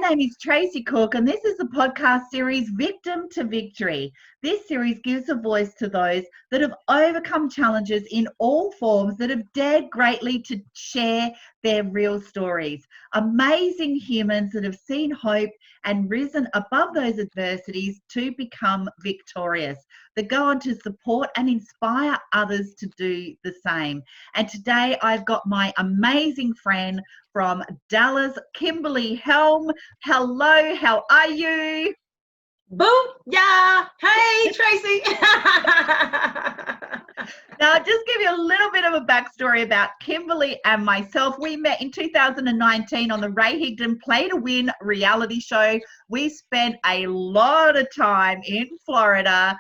name is Tracy Cook, and this is the podcast series Victim to Victory. This series gives a voice to those that have overcome challenges in all forms, that have dared greatly to share their real stories. Amazing humans that have seen hope and risen above those adversities to become victorious, that go on to support and inspire others to do the same. And today I've got my amazing friend from Dallas, Kimberley Helm. Hello, how are you? Boo! Yeah! Hey, Tracy! Now, I'll just give you a little bit of a backstory about Kimberly and myself. We met in 2019 on the Ray Higdon Play to Win reality show. We spent a lot of time in Florida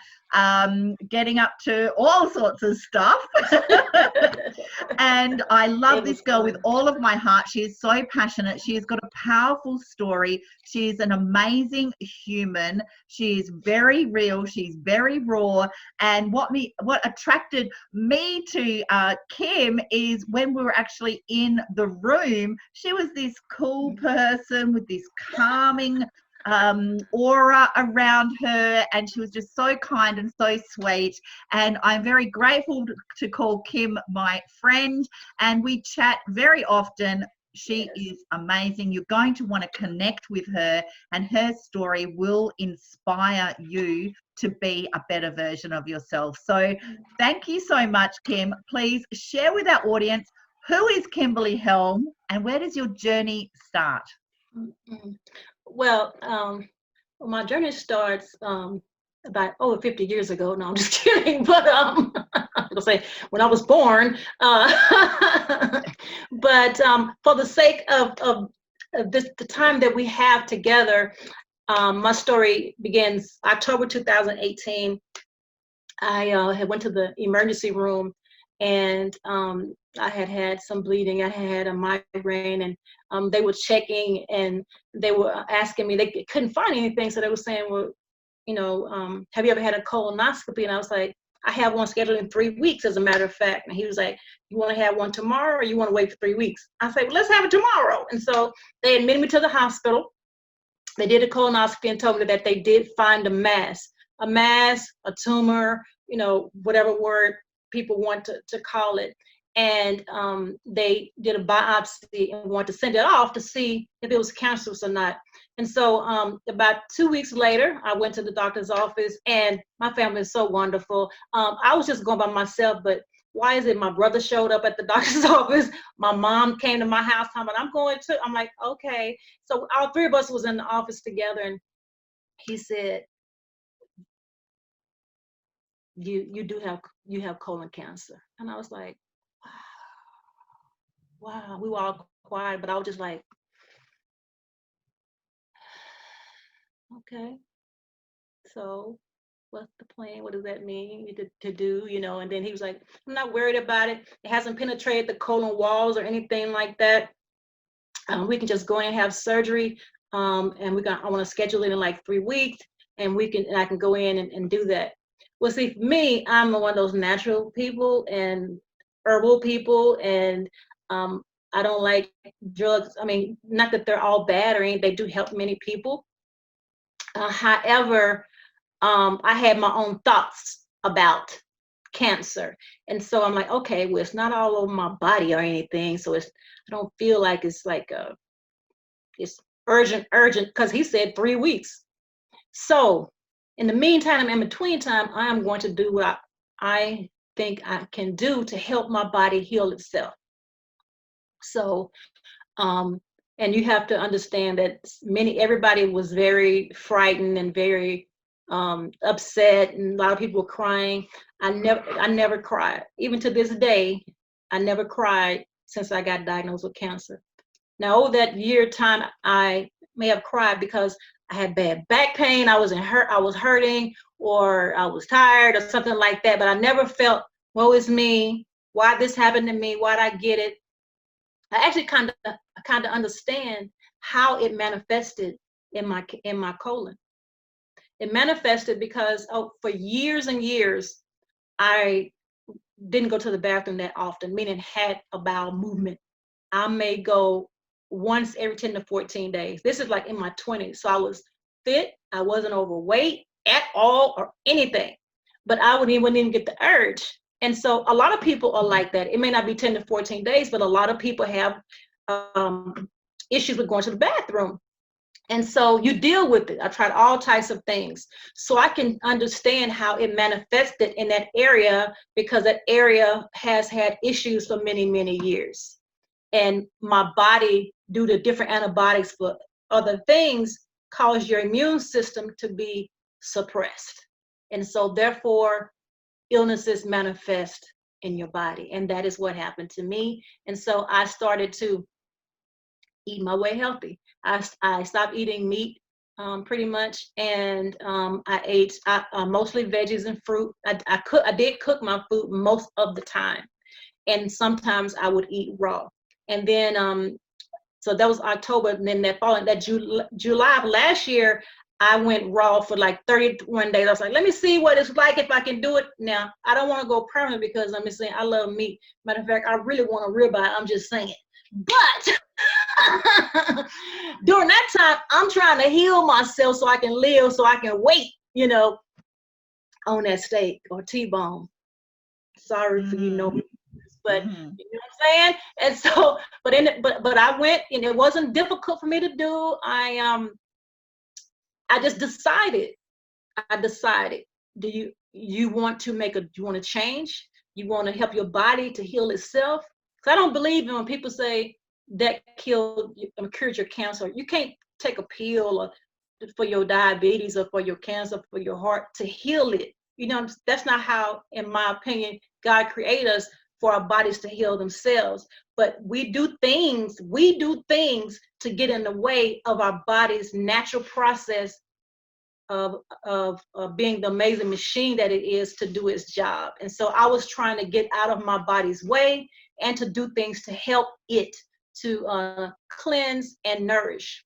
getting up to all sorts of stuff. And I love this girl with all of my heart. She is so passionate. She has got a powerful story. She is an amazing human. She is very real. She's very raw. And what attracted me to Kim is when we were actually in the room, she was this cool person with this calming aura around her, and she was just so kind and so sweet. And I'm very grateful to call Kim my friend, and we chat very often. She is amazing. You're going to want to connect with her, and her story will inspire you to be a better version of yourself. So thank you so much, Kim. Please share with our audience, who is Kimberly Helm and where does your journey start? Well, my journey starts about over 50 years ago. No, I'm just kidding. But I'm gonna say when I was born. But for the sake of this, the time that we have together, my story begins October 2018. I had went to the emergency room, and I had some bleeding. I had a migraine, and they were checking, and they were asking me. They couldn't find anything, so they were saying, "Well, have you ever had a colonoscopy?" And I was like, "I have one scheduled in 3 weeks, as a matter of fact." And he was like, "You want to have one tomorrow, or you want to wait for 3 weeks?" I said, "Well, let's have it tomorrow." And so they admitted me to the hospital. They did a colonoscopy and told me that they did find a mass, a tumor, whatever word people want to call it. And they did a biopsy and wanted to send it off to see if it was cancerous or not. And so about 2 weeks later, I went to the doctor's office, and my family is so wonderful. I was just going by myself, but why is it my brother showed up at the doctor's office? My mom came to my house, I'm like, okay. So all three of us was in the office together, and he said, you have colon cancer. And I was like, wow. We were all quiet, but I was just like, okay, so what's the plan? What does that mean to do? And then he was like, I'm not worried about it. It hasn't penetrated the colon walls or anything like that. We can just go in and have surgery. And I want to schedule it in like 3 weeks, and I can go in and do that. Well, see, for me, I'm one of those natural people and herbal people, and I don't like drugs. I mean, not that they're all bad or anything. They do help many people. However, I had my own thoughts about cancer. And so I'm like, okay, well, it's not all over my body or anything. So I don't feel like it's like it's urgent, because he said 3 weeks. So in the meantime, in between time, I am going to do what I think I can do to help my body heal itself. So, and you have to understand that everybody was very frightened and very upset, and a lot of people were crying. I never cried. Even to this day, I never cried since I got diagnosed with cancer. Now, over that year time, I may have cried because I had bad back pain. I was hurting, or I was tired, or something like that. But I never felt, woe is me, why this happened to me, why'd I get it? I actually kind of understand how it manifested in my colon. It manifested because for years and years, I didn't go to the bathroom that often, meaning had a bowel movement. I may go once every 10 to 14 days. This is like in my 20s. So I was fit. I wasn't overweight at all or anything, but I wouldn't even get the urge. And so a lot of people are like that. It may not be 10 to 14 days, but a lot of people have issues with going to the bathroom. And so you deal with it. I tried all types of things so I can understand how it manifested in that area, because that area has had issues for many, many years. And my body, due to different antibiotics for other things, cause your immune system to be suppressed. And so therefore, illnesses manifest in your body. And that is what happened to me. And so I started to eat my way healthy. I stopped eating meat pretty much, and I ate mostly veggies and fruit. I did cook my food most of the time, and sometimes I would eat raw. And then so that was October, and then that July of last year, I went raw for like 31 days. I was like, let me see what it's like if I can do it. Now, I don't want to go permanent because I'm just saying I love meat. Matter of fact, I really want a ribeye. I'm just saying. But during that time, I'm trying to heal myself so I can live, so I can wait, on that steak or T-bone. Sorry for but you know what I'm saying? And so, but I went, and it wasn't difficult for me to do. I just decided. Do you want to change? You want to help your body to heal itself? Because I don't believe in when people say that cured your cancer. You can't take a pill for your diabetes or for your cancer, for your heart to heal it. That's not how, in my opinion, God created us, for our bodies to heal themselves. But we do things to get in the way of our body's natural process of being the amazing machine that it is to do its job. And so I was trying to get out of my body's way and to do things to help it to cleanse and nourish.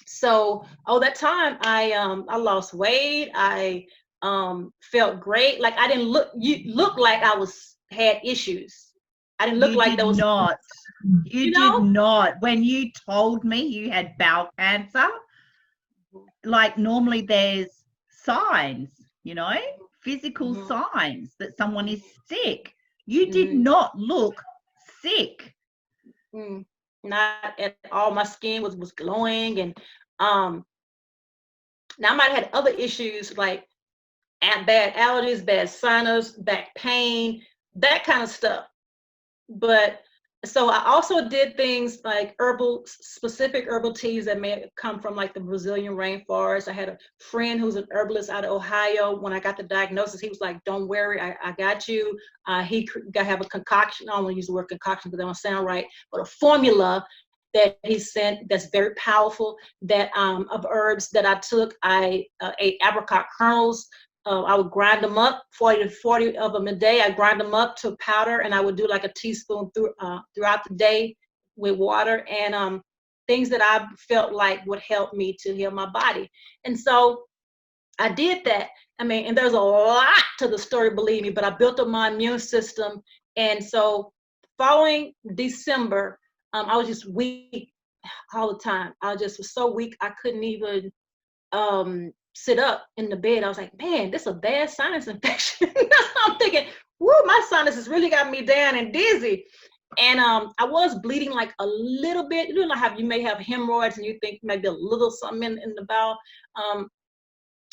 So all that time I lost weight. I felt great. Like I didn't look like I had issues. I didn't look like there was not. You did not. When you told me you had bowel cancer, like normally there's signs, physical signs that someone is sick. You did not look sick. Not at all. My skin was glowing, and now I might have had other issues like bad allergies, bad sinus, back pain, that kind of stuff. But so I also did things like specific herbal teas that may come from like the Brazilian rainforest. I had a friend who's an herbalist out of Ohio. When I got the diagnosis, he was like, don't worry, I got you. He got have a concoction. I don't want to use the word concoction because that don't sound right, but a formula that he sent that's very powerful, that of herbs that I took. I ate apricot kernels. I would grind them up, 40 of them a day. I grind them up to powder, and I would do like a teaspoon throughout the day with water, and things that I felt like would help me to heal my body. And so I did that. And there's a lot to the story, believe me, but I built up my immune system. And so following December, I was just weak all the time. I just was so weak, I couldn't even sit up in the bed. I was like, man, this is a bad sinus infection. I'm thinking, woo, my sinuses really got me down and dizzy. And I was bleeding like a little bit. You know how you may have hemorrhoids and you think maybe a little something in the bowel.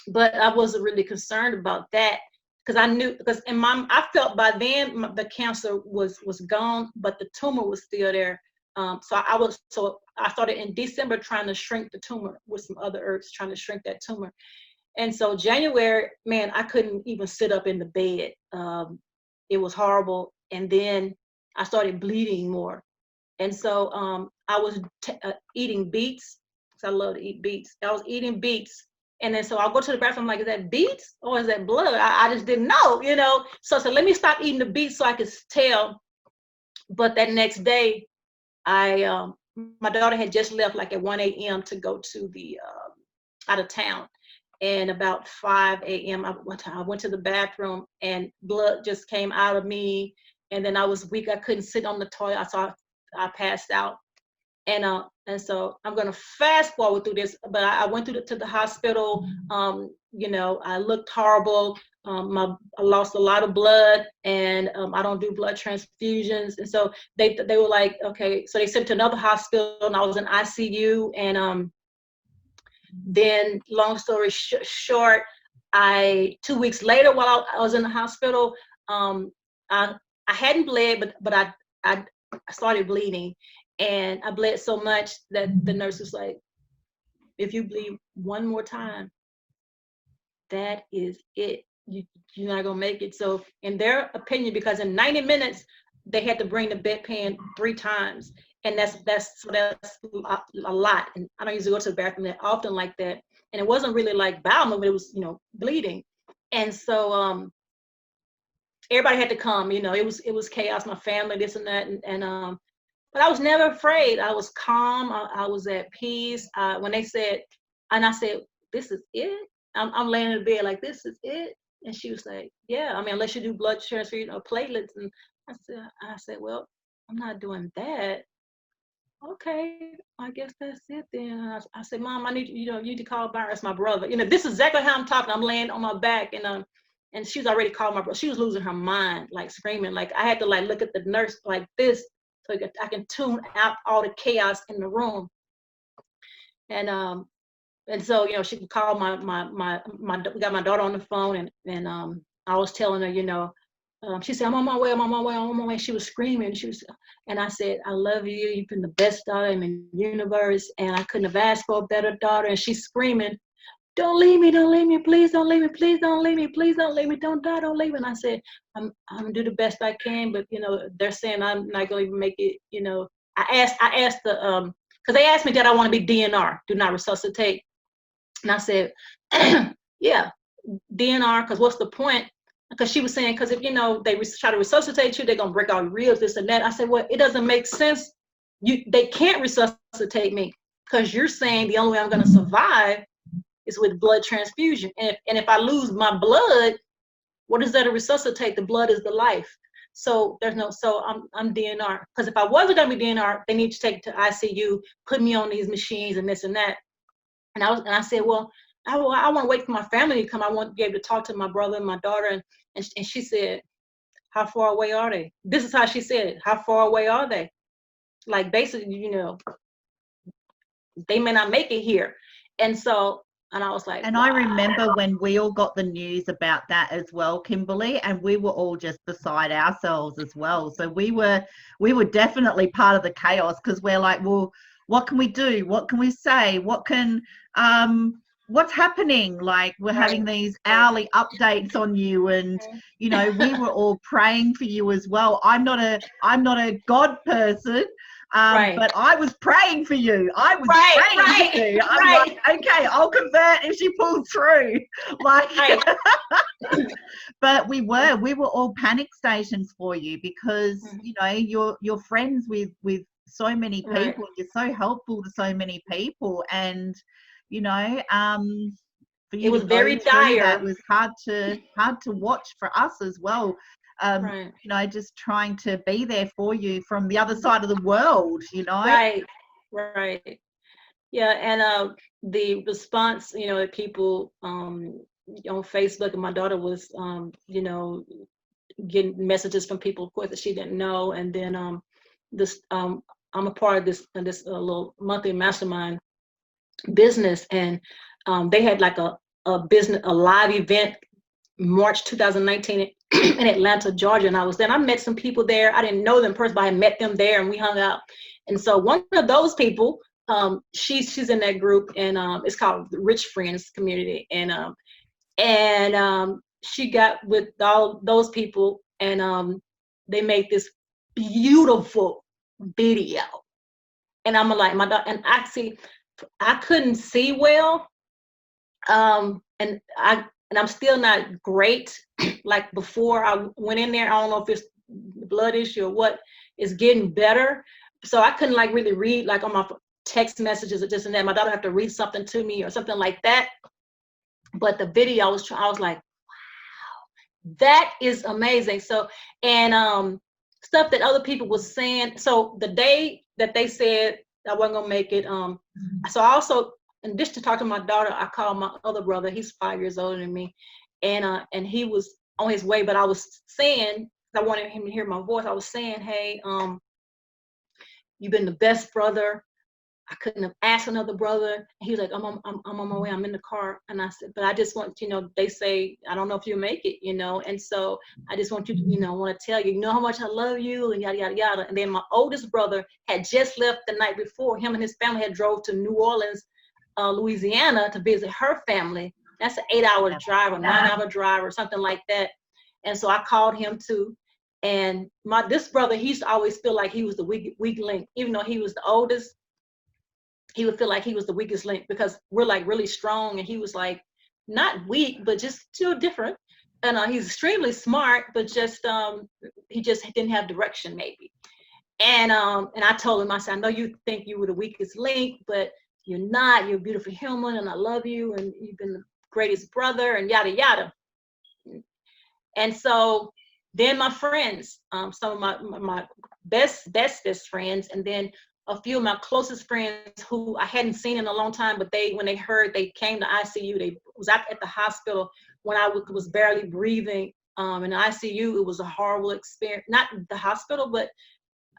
But I wasn't really concerned about that because I knew, because I felt by then the cancer was gone, but the tumor was still there. So I started in December trying to shrink the tumor with some other herbs, trying to shrink that tumor. And so January, man, I couldn't even sit up in the bed. It was horrible. And then I started bleeding more. And so I was eating beets, because I love to eat beets. I was eating beets. And then so I'll go to the bathroom, like, is that beets or is that blood? I just didn't know, So I said, let me stop eating the beets so I could tell. But that next day, my daughter had just left like at 1 a.m. to go to the out of town, and about 5 a.m. I went to the bathroom and blood just came out of me, and then I was weak. I couldn't sit on the toilet. I passed out, And so I'm gonna fast forward through this, but I went to the hospital. You know, I looked horrible. I lost a lot of blood, and I don't do blood transfusions. And so they were like, okay, so they sent to another hospital, and I was in ICU. And then, long story short, 2 weeks later, while I was in the hospital, I hadn't bled, but I started bleeding. And I bled so much that the nurse was like, if you bleed one more time, that is it. You're not gonna make it. So in their opinion, because in 90 minutes, they had to bring the bedpan 3 times. And that's a lot. And I don't usually go to the bathroom that often like that. And it wasn't really like bowel movement, it was, bleeding. And so everybody had to come, it was chaos, my family, this and that. And but I was never afraid. I was calm. I was at peace. When they said, and I said, this is it? I'm laying in the bed like, this is it? And she was like, yeah, I mean, unless you do blood transfusion or platelets. And I said, well, I'm not doing that. Okay, I guess that's it then. I said, Mom, I need you need to call Byron. That's my brother. This is exactly how I'm talking. I'm laying on my back, and she's already called my brother. She was losing her mind, like screaming. Like I had to like look at the nurse like this, so I can tune out all the chaos in the room. And so she could call my we got my daughter on the phone, and I was telling her, she said, I'm on my way, I'm on my way, I'm on my way. She was screaming. And I said, I love you. You've been the best daughter in the universe, and I couldn't have asked for a better daughter. And she's screaming, don't leave me, please don't leave me, please don't leave me, please don't leave me, don't die, don't leave me. And I said, I'm gonna do the best I can, but they're saying I'm not gonna even make it. I asked the because they asked me, did I want to be DNR, do not resuscitate? And I said, yeah, DNR, because what's the point? Because she was saying, because if they try to resuscitate you, they're gonna break all your ribs, this and that. I said, well, it doesn't make sense. They can't resuscitate me, because you're saying the only way I'm gonna survive is with blood transfusion. And if I lose my blood, what is there to resuscitate? The blood is the life. So I'm DNR. Because if I wasn't gonna be DNR, they need to take to ICU, put me on these machines and this and that. And I said, well, I want to wait for my family to come. I want to be able to talk to my brother and my daughter. And she said, how far away are they? This is how she said it. How far away are they? Like basically, they may not make it here. And I was like, and wow. I remember when we all got the news about that as well, Kimberly, and we were all just beside ourselves as well. So we were definitely part of the chaos, because we're like, well, what can we do? What can we say? What's happening? Like, we're having these hourly updates on you, and we were all praying for you as well. I'm not a God person, but I was praying for you. I was praying for you. I'm like, okay, I'll convert if she pulls through. Like, but we were all panic stations for you, because you're friends with so many people. Right. You're so helpful to so many people, and for you, it was to very go through dire. that was hard to watch for us as well. Just trying to be there for you from the other side of the world. Right. Yeah, and the response, people on Facebook, and my daughter was, getting messages from people, of course, that she didn't know. And then I'm a part of this little monthly mastermind business, and they had like a live event March 2019 in Atlanta, Georgia, and I was there. And I met some people there. I didn't know them personally, but I met them there, and we hung out. And so one of those people, she's in that group, and it's called the Rich Friends Community, and she got with all those people, and they made this beautiful video. And I'm like, and I couldn't see well, and I'm still not great like before I went in there. I don't know if it's the blood issue or what. Is getting better, so I couldn't like really read like on my text messages or this and that. My daughter had to read something to me or something like that. But the video, I was like, wow, that is amazing. So, and stuff that other people was saying. So the day that they said I wasn't gonna make it. So I also, in addition to talk to my daughter, I called my other brother. He's 5 years older than me, and he was on his way. But I was saying, I wanted him to hear my voice. I was saying, hey, you've been the best brother. I couldn't have asked another brother. And he was like, I'm on my way. I'm in the car. And I said, but I just want, they say, I don't know if you'll make it, and so I just want you to, want to tell you, how much I love you and yada, yada, yada. And then my oldest brother had just left the night before. Him and his family had drove to New Orleans, Louisiana to visit her family. That's an 8-hour drive or 9-hour drive or something like that. And so I called him too. And this brother, he used to always feel like he was the weak link, even though he was the oldest. He would feel like he was the weakest link because we're like really strong, and he was like not weak, but just still different. And he's extremely smart, but just he just didn't have direction maybe. And I told him, I said, I know you think you were the weakest link, but you're not. You're a beautiful human, and I love you, and you've been the greatest brother, and yada yada. And so then my friends, some of my best friends, and then a few of my closest friends who I hadn't seen in a long time, but when they heard, they came to ICU. They was out at the hospital when I was barely breathing in the ICU. It was a horrible experience, not the hospital, but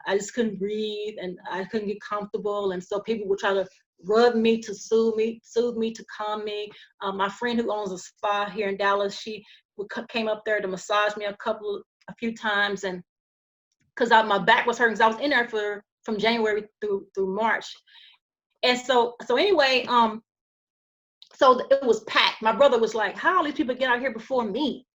I just couldn't breathe and I couldn't get comfortable. And so people would try to rub me to soothe me to calm me. My friend who owns a spa here in Dallas, she came up there to massage me a few times, and because my back was hurting, because I was in there from January through March. And so anyway, so it was packed. My brother was like, how all these people get out here before me?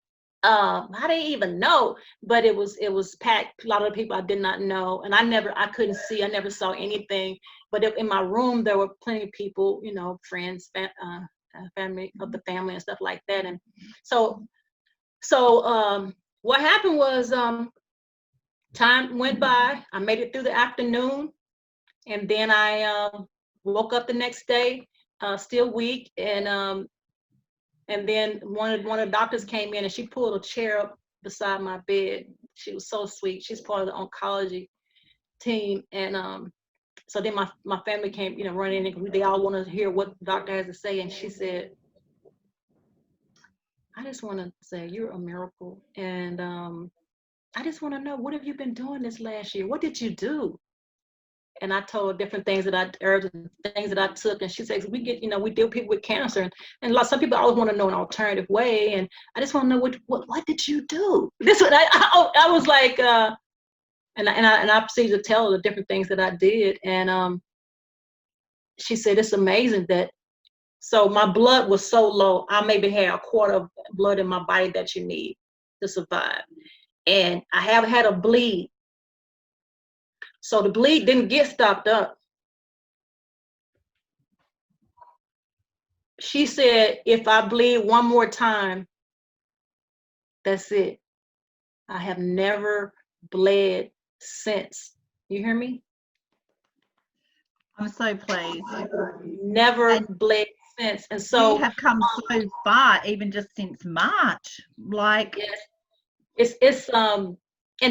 How they even know? But it was packed. A lot of the people I did not know, and I couldn't see. I never saw anything. But in my room, there were plenty of people, friends, family of the family and stuff like that. And so what happened was, time went by. I made it through the afternoon, and then I woke up the next day, still weak, and then one of the doctors came in, and she pulled a chair up beside my bed. She was so sweet. She's part of the oncology team, and so then my family came, running in. They all wanted to hear what the doctor has to say, and she said, I just want to say you're a miracle, and I just want to know, what have you been doing this last year? What did you do? And I told her different things herbs and things that I took. And she says, we deal with people with cancer. And some people always want to know an alternative way. And I just want to know, what did you do? This one, I was like, and I proceeded to tell her the different things that I did. And she said, it's amazing that, so my blood was so low, I maybe had a quart of blood in my body that you need to survive. And I haven't had a bleed. So the bleed didn't get stopped up. She said, if I bleed one more time, that's it. I have never bled since. You hear me? I'm so pleased. Never bled since. And so you have come so far, even just since March. Like, yes, it's and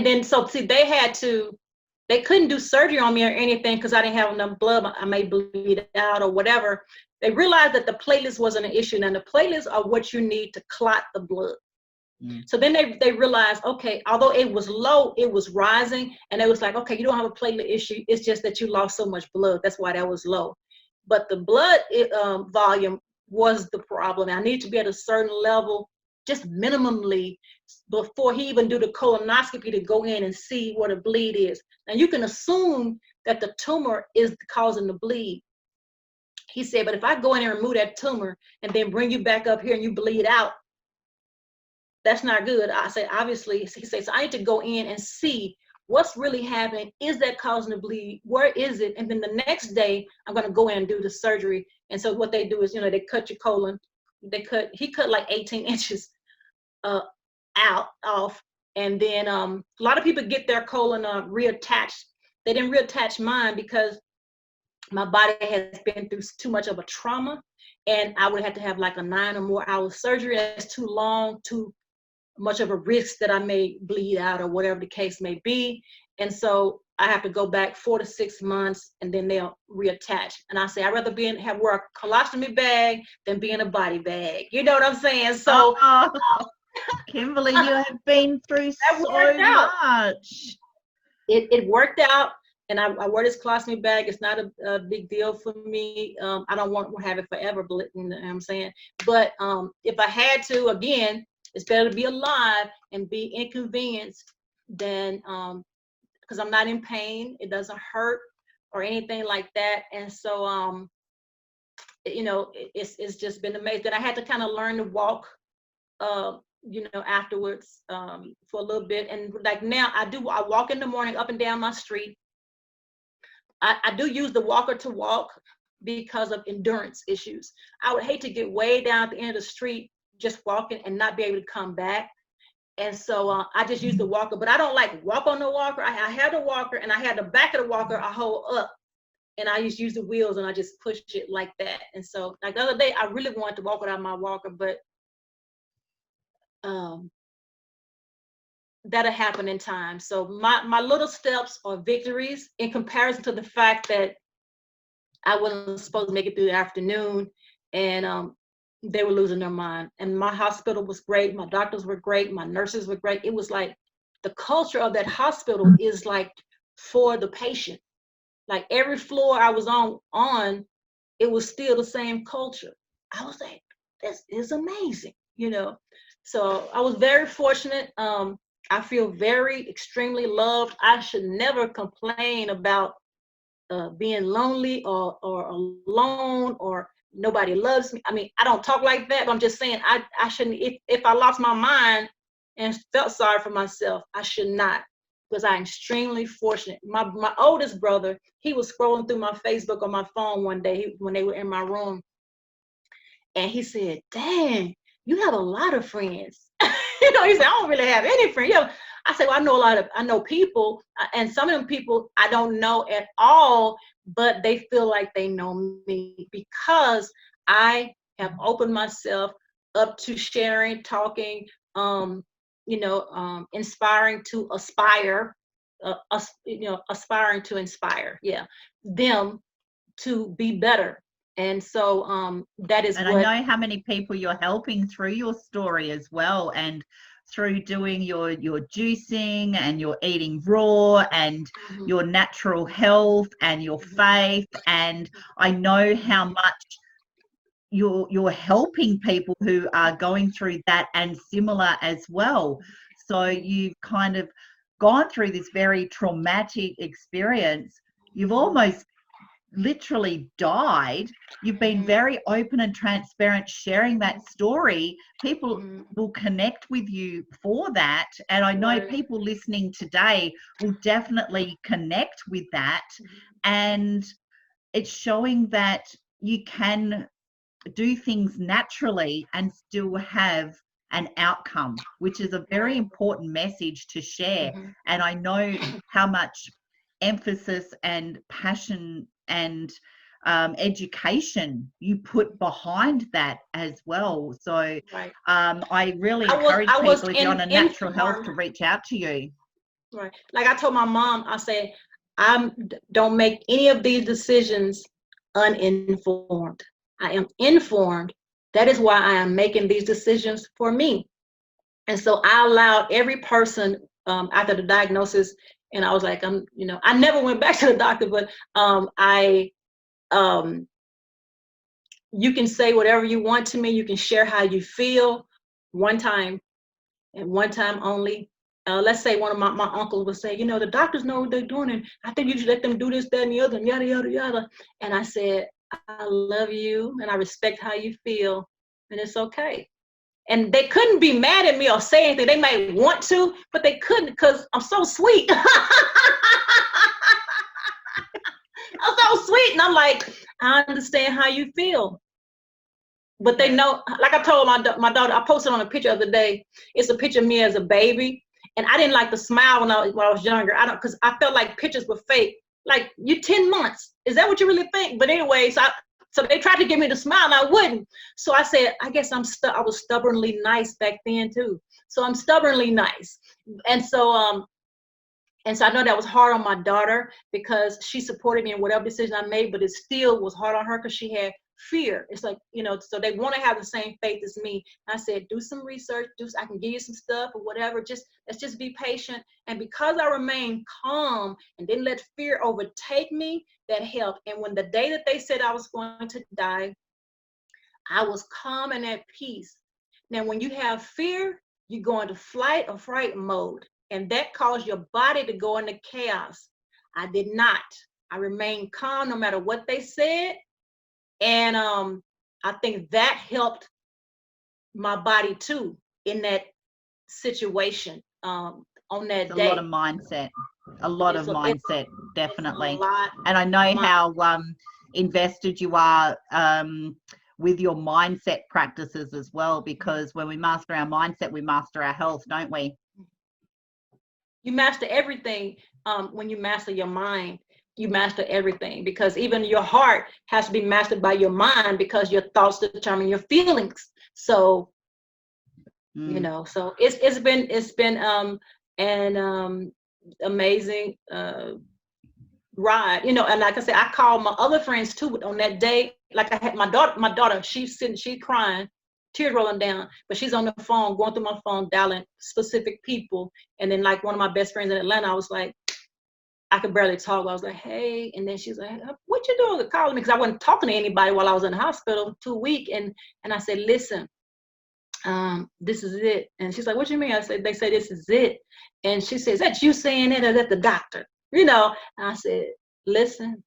then so see, they couldn't do surgery on me or anything because I didn't have enough blood. I may bleed out or whatever. They realized that the platelets wasn't an issue. Now the platelets are what you need to clot the blood. So then they realized, okay, although it was low, it was rising, and it was like, okay, you don't have a platelet issue. It's just that you lost so much blood. That's why that was low. But the blood volume was the problem. I need to be at a certain level, just minimally, before he even do the colonoscopy to go in and see what a bleed is. Now you can assume that the tumor is causing the bleed. He said, but if I go in and remove that tumor and then bring you back up here and you bleed out, that's not good. I said, obviously, he said, so I need to go in and see what's really happening. Is that causing the bleed? Where is it? And then the next day, I'm going to go in and do the surgery. And so what they do is, they cut your colon. He cut like 18 inches off. And then a lot of people get their colon reattached. They didn't reattach mine because my body has been through too much of a trauma. And I would have to have like a 9 or more hour surgery. That's too long, too much of a risk that I may bleed out or whatever the case may be. And so I have to go back 4 to 6 months, and then they'll reattach. And I say, I'd rather wear a colostomy bag than be in a body bag. You know what I'm saying? So, Kimberly, you have been through so much. It worked out, and I wear this colostomy bag. It's not a big deal for me. I don't want to have it forever, but you know what I'm saying? But if I had to, again, it's better to be alive and be inconvenienced than, because I'm not in pain. It doesn't hurt or anything like that. And so, you know, it's just been amazing. That I had to kind of learn to walk, you know, afterwards, for a little bit. And like now I walk in the morning up and down my street. I do use the walker to walk because of endurance issues. I would hate to get way down at the end of the street just walking and not be able to come back. And so I just use the walker, but I don't like walk on the walker. I had the walker, and I had the back of the walker I hold up, and I just use the wheels, and I just push it like that. And so like the other day, I really wanted to walk without my walker, but that'll happen in time. So my little steps are victories in comparison to the fact that I wasn't supposed to make it through the afternoon, and they were losing their mind. And my hospital was great. My doctors were great. My nurses were great. It was like the culture of that hospital is like for the patient. Like every floor I was on, it was still the same culture. I was like, this is amazing, you know. So I was very fortunate. I feel very extremely loved. I should never complain about being lonely or alone or nobody loves me. I mean, I don't talk like that, but I'm just saying I shouldn't, if I lost my mind and felt sorry for myself, I should not, because I'm extremely fortunate. My oldest brother, he was scrolling through my Facebook on my phone one day when they were in my room, and he said, dang, you have a lot of friends. You know, he said, I don't really have any friends. You know, I said, well, I know people, and some of them people I don't know at all, but they feel like they know me because I have opened myself up to sharing, talking, you know, inspiring to aspire, you know, aspiring to inspire, them to be better. And so that is and I know how many people you're helping through your story as well, and through doing your juicing and your eating raw and your natural health and your faith. And I know how much you're helping people who are going through that and similar as well. So you've kind of gone through this very traumatic experience. You've almost literally died. You've been very open and transparent, sharing that story. People will connect with you for that, and I know people listening today will definitely connect with that. And it's showing that you can do things naturally and still have an outcome, which is a very important message to share. And I know how much emphasis and passion and education you put behind that as well. So I really encourage people, if you're on a natural health, to reach out to you. Right. Like I told my mom, I said, don't make any of these decisions uninformed. I am informed. That is why I am making these decisions for me. And so I allowed every person after the diagnosis, and I was like, you know, I never went back to the doctor, but you can say whatever you want to me. You can share how you feel one time and one time only. Let's say one of my uncles would say, you know, the doctors know what they're doing, and I think you should let them do this, that, and the other, and yada, yada, yada. And I said, I love you, and I respect how you feel, and it's okay. And they couldn't be mad at me or say anything. They might want to, but they couldn't, because I'm so sweet. I'm so sweet, and I'm like, I understand how you feel. But they know, like I told my daughter, I posted on a picture the other day. It's a picture of me as a baby, and I didn't like to smile when I was younger. Because I felt like pictures were fake. Like, you 10 months, is that what you really think? But anyway, so they tried to get me to smile, and I wouldn't. So I said, I guess I was stubbornly nice back then too. So I'm stubbornly nice, and so And so I know that was hard on my daughter because she supported me in whatever decision I made, but it still was hard on her because she had fear. It's like, so they want to have the same faith as me. I said, do some research, I can give you some stuff or whatever. Let's just be patient. And because I remained calm and didn't let fear overtake me, that helped. And when the day that they said I was going to die, I was calm and at peace. Now, when you have fear, you go into flight or fright mode, and that caused your body to go into chaos. I did not. I remained calm no matter what they said. And I think that helped my body too in that situation on that day. A lot of mindset. A lot of mindset, definitely. And I know how invested you are with your mindset practices as well, because when we master our mindset, we master our health, don't we? You master everything. When you master your mind, you master everything, because even your heart has to be mastered by your mind, because your thoughts determine your feelings. So, so it's been an amazing ride, and like I said, I called my other friends too on that day. Like I had my daughter, she's crying, tears rolling down, but she's on the phone, going through my phone, dialing specific people. And then like one of my best friends in Atlanta, I was like, I could barely talk. I was like, hey, and then she's like, what you doing? Calling me, because I wasn't talking to anybody while I was in the hospital 2 weeks. And I said, listen, this is it. And she's like, what you mean? I said, they say this is it. And she says, is that you saying it, or that the doctor? And I said, listen.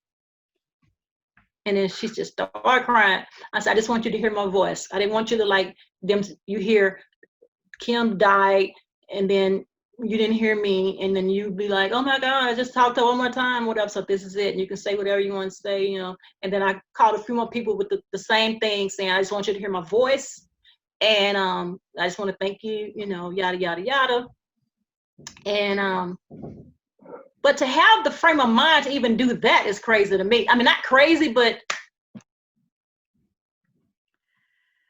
And then she just started crying. I said, I just want you to hear my voice. I didn't want you to like them. You hear Kim died, and then you didn't hear me, and then you be like, oh my God, just talk to her one more time, whatever. So this is it. And you can say whatever you want to say, And then I called a few more people with the same thing, saying, I just want you to hear my voice. And I just want to thank you, yada, yada, yada. And but to have the frame of mind to even do that is crazy to me. I mean, not crazy, but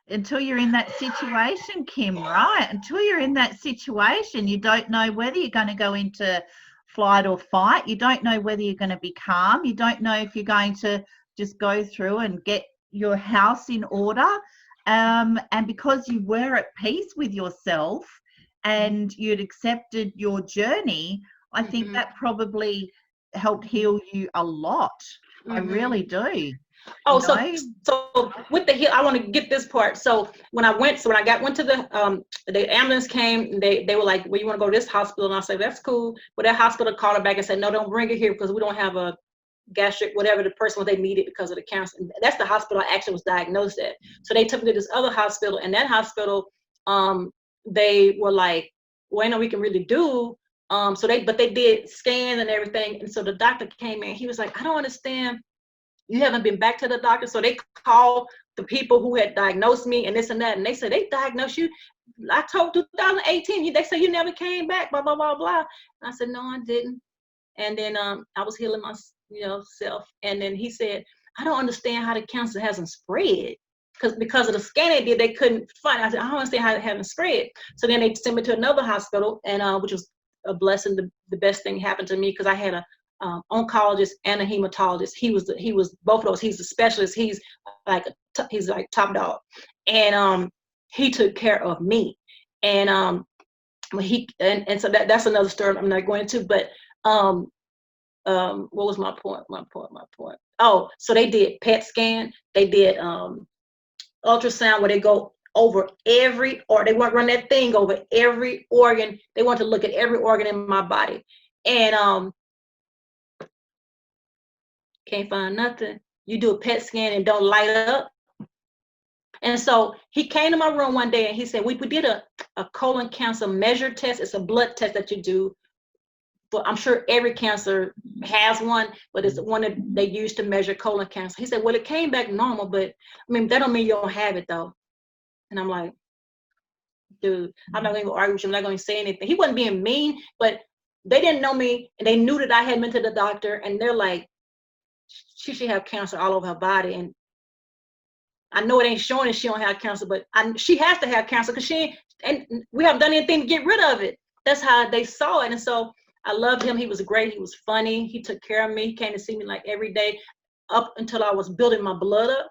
until you're in that situation, Kim, right? Until you're in that situation, you don't know whether you're going to go into flight or fight. You don't know whether you're going to be calm. You don't know if you're going to just go through and get your house in order. And because you were at peace with yourself and you'd accepted your journey, I think that probably helped heal you a lot. I really do. Oh, so with the heal, I want to get this part. So when I went to the ambulance came, they were like, well, you want to go to this hospital? And I said, that's cool. But that hospital called her back and said, no, don't bring her here because we don't have a gastric, whatever the person they needed because of the cancer. And that's the hospital I actually was diagnosed at. So they took me to this other hospital, and that hospital, they were like, well, ain't no we can really do. But they did scans and everything. And so the doctor came in, he was like, I don't understand. You haven't been back to the doctor. So they called the people who had diagnosed me and this and that. And they said, they diagnosed you. I told 2018, they said you never came back, blah, blah, blah, blah. And I said, no, I didn't. And then I was healing myself. And then he said, I don't understand how the cancer hasn't spread. Because of the scan they did, they couldn't find it. I said, I don't understand how it hasn't spread. So then they sent me to another hospital, and which was a blessing. The best thing happened to me because I had a oncologist and a hematologist. He was both of those. He's a specialist. He's like top dog, and he took care of me. And so that's another story I'm not going into. But what was my point? Oh, so they did PET scan. They did ultrasound where they go over every, or they want to run that thing over every organ. They want to look at every organ in my body, and can't find nothing. You do a PET scan and don't light up. And so he came to my room one day and he said, we did a colon cancer measure test. It's a blood test that you do. But I'm sure every cancer has one, but it's one that they use to measure colon cancer. He said, well, it came back normal, but I mean, that don't mean you don't have it though. And I'm like, dude, I'm not going to argue with you. I'm not going to say anything. He wasn't being mean, but they didn't know me and they knew that I had been to the doctor, and they're like, she should have cancer all over her body. And I know it ain't showing that she don't have cancer, but she has to have cancer because and we haven't done anything to get rid of it. That's how they saw it. And so I loved him. He was great. He was funny. He took care of me. He came to see me like every day up until I was building my blood up.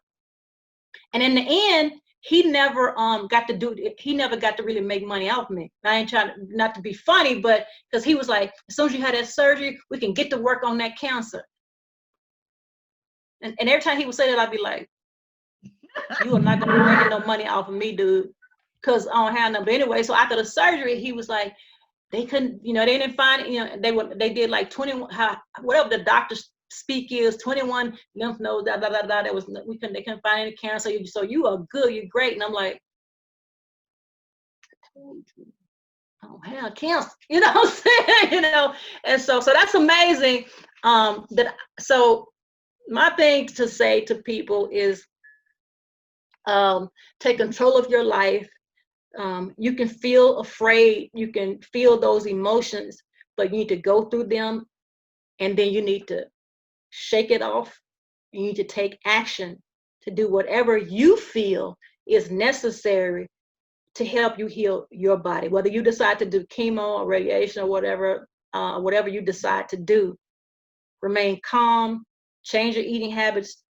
And in the end, he never got to really make money off me. I ain't trying not to be funny, but because he was like, as soon as you had that surgery, we can get to work on that cancer. And every time he would say that, I'd be like, you are not gonna be making no money off of me, dude, because I don't have none. But anyway, so after the surgery, he was like, they couldn't, they didn't find, they did like 21, whatever the doctor's speak is, 21 lymph nodes, da da da da. They couldn't find any cancer. So you are good, you're great. And I'm like, I told you, I don't have cancer. You know what I'm saying? And so that's amazing. So my thing to say to people is, take control of your life. You can feel afraid, you can feel those emotions, but you need to go through them, and then you need to shake it off. You need to take action to do whatever you feel is necessary to help you heal your body. Whether you decide to do chemo or radiation or whatever you decide to do, remain calm, change your eating habits,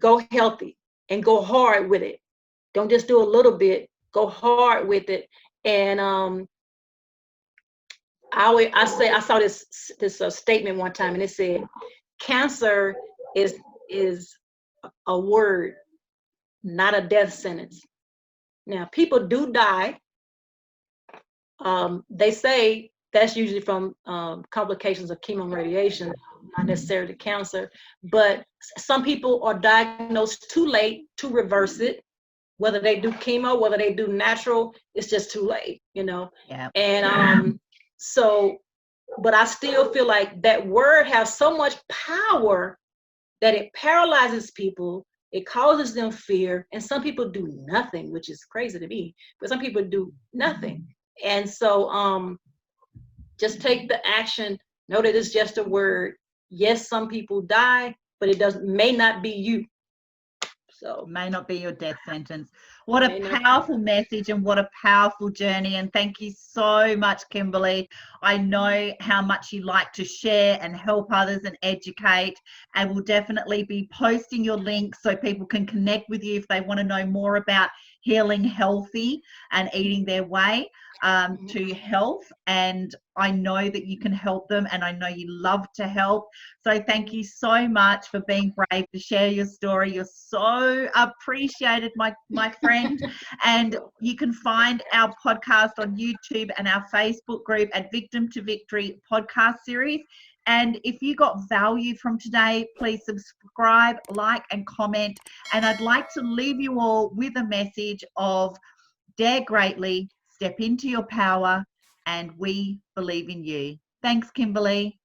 go healthy, and go hard with it. Don't just do a little bit, go hard with it. And I saw this statement one time, and it said, cancer is a word, not a death sentence. Now, people do die. They say that's usually from complications of chemo and radiation, not necessarily cancer. But some people are diagnosed too late to reverse it. Whether they do chemo, whether they do natural, it's just too late, Yeah. And but I still feel like that word has so much power that it paralyzes people. It causes them fear, and some people do nothing, which is crazy to me. But some people do nothing, and so just take the action. Know that it's just a word. Yes, some people die, but may not be you. So may not be your death sentence. What a powerful message, and what a powerful journey. And thank you so much, Kimberly. I know how much you like to share and help others and educate, and we'll definitely be posting your links so people can connect with you if they want to know more about healing healthy and eating their way to health. And I know that you can help them, and I know you love to help. So thank you so much for being brave to share your story. You're so appreciated, my friend. And you can find our podcast on YouTube and our Facebook group at Victim to Victory podcast series. And if you got value from today, please subscribe, like, and comment. And I'd like to leave you all with a message of dare greatly, step into your power, and we believe in you. Thanks, Kimberly.